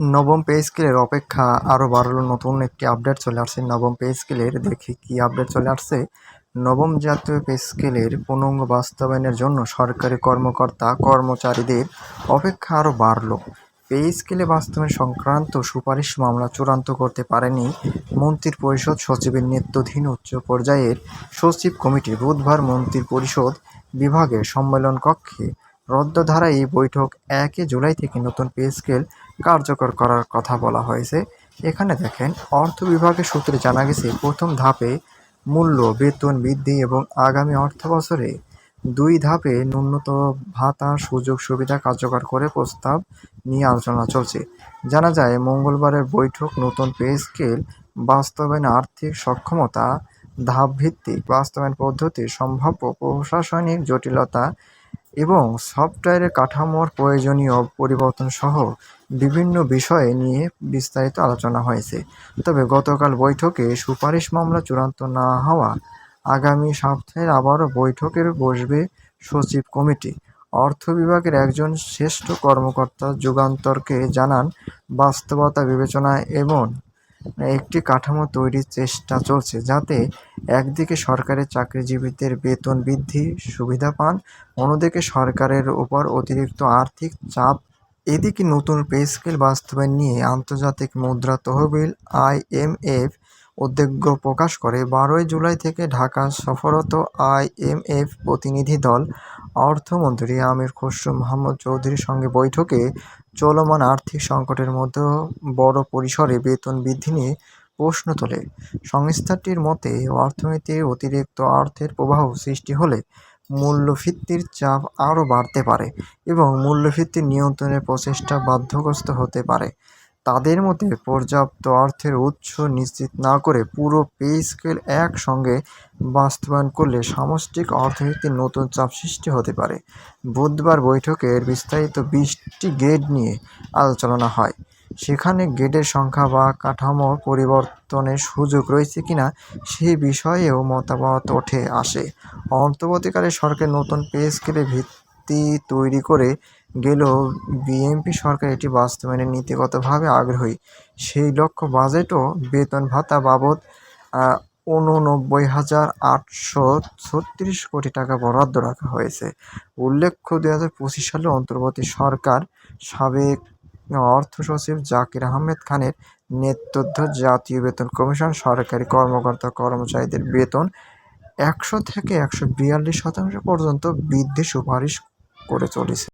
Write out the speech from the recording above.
নবম পে স্কেলের অপেক্ষা আরও বাড়লো, নতুন একটি আপডেট চলে আসছে নবম পে স্কেলের। দেখি কি আপডেট চলে আসছে। নবম জাতীয় পে স্কেলের পূর্ণাঙ্গ বাস্তবায়নের জন্য সরকারি কর্মকর্তা কর্মচারীদের অপেক্ষা আরও বাড়ল। পে স্কেলে বাস্তবায়ন সংক্রান্ত সুপারিশ মামলা চূড়ান্ত করতে পারেনি মন্ত্রিপরিষদ সচিবের নেতৃত্বাধীন উচ্চ পর্যায়ের সচিব কমিটি। বুধবার মন্ত্রিপরিষদ বিভাগের সম্মেলন কক্ষে রদ্দধারা এই বৈঠক ১ জুলাই থেকে নতুন পে স্কেল কার্যকর করার কথা বলা হয়েছে। এখানে দেখেন, অর্থ বিভাগের সূত্রে জানা গেছে, প্রথম ধাপে মূল্য বেতন বৃদ্ধি এবং আগামী অর্থবছরে ২ ধাপে ন্যূনতম ভাতা সুযোগ সুবিধা কার্যকর করে প্রস্তাব নিয়ে আলোচনা চলছে। জানা যায়, মঙ্গলবারের বৈঠক নতুন পে স্কেল বাস্তবায়নে আর্থিক সক্ষমতা, ধাপভিত্তিক বাস্তবায়ন পদ্ধতি, সম্ভাব্য প্রশাসনিক জটিলতা এবং সফটওয়্যারের কাঠামোর প্রয়োজনীয় পরিবর্তন সহ বিভিন্ন বিষয় নিয়ে বিস্তারিত আলোচনা হয়েছে। তবে গতকাল বৈঠকে সুপারিশ মামলা চূড়ান্ত না হওয়া আগামী সপ্তাহে আবারও বৈঠকে বসবে সচিব কমিটি। অর্থ বিভাগের একজন জ্যেষ্ঠ কর্মকর্তা যুগান্তরকে জানান, বাস্তবতা বিবেচনায় এমন একটি কাঠামো তৈরির চেষ্টা চলছে যাতে একদিকে সরকারি চাকরিজীবীদের বেতন বৃদ্ধি সুবিধা পান, অন্যদিকে সরকারের উপর অতিরিক্ত আর্থিক চাপ। এদিকে নতুন পে স্কেল বাস্তবায়ন নিয়ে আন্তর্জাতিক মুদ্রা তহবিল IMF উদ্বেগ প্রকাশ করে। ১২ জুলাই থেকে ঢাকা সফররত IMF প্রতিনিধি দল অর্থমন্ত্রী আমির খসরু মাহমুদ চৌধুরীর সঙ্গে বৈঠকে চলমান আর্থিক সংকটের মধ্যে বড় পরিসরে বেতন বৃদ্ধি নিয়ে প্রশ্ন তোলে। সংস্থাটির মতে, অর্থনীতিতে অতিরিক্ত অর্থের প্রবাহ সৃষ্টি হলে মূল্যস্ফীতির চাপ আরও বাড়তে পারে এবং মূল্যস্ফীতি নিয়ন্ত্রণের প্রচেষ্টা বাধাগ্রস্ত হতে পারে। তাদের মতে, পর্যাপ্ত অর্থের উৎস নিশ্চিত না করে পুরো পে স্কেল একসঙ্গে বাস্তবায়ন করলে সামষ্টিক অর্থনীতিতে নতুন চাপ সৃষ্টি হতে পারে। বুধবার বৈঠকের বিস্তারিত ২০টি গ্রেড নিয়ে আলোচনা হয়। সেখানে গ্রেডের সংখ্যা বা কাঠামো পরিবর্তনের সুযোগ রয়েছে কিনা সে বিষয়েও মতামত উঠে আসে। অন্তর্বর্তীকালে সরকার নতুন পে স্কেলের ভিত্তি তৈরি করে গেলেও বিএনপি সরকার এটি বাস্তবায়নে নীতিগতভাবে আগ্রহী। সেই লক্ষ্যে বাজেটও বেতন ভাতা বাবদ ৮৯,৮৩৬ কোটি টাকা বরাদ্দ রাখা হয়েছে। উল্লেখ্য, ২০২৫ সালে অন্তর্বর্তী সরকার সাবেক অর্থ সচিব জাকির আহমেদ খানের নেতৃত্বে জাতীয় বেতন কমিশন সরকারি কর্মকর্তা কর্মচারীদের বেতন ১০০ থেকে ১৪২% পর্যন্ত বৃদ্ধির সুপারিশ করে চলেছে।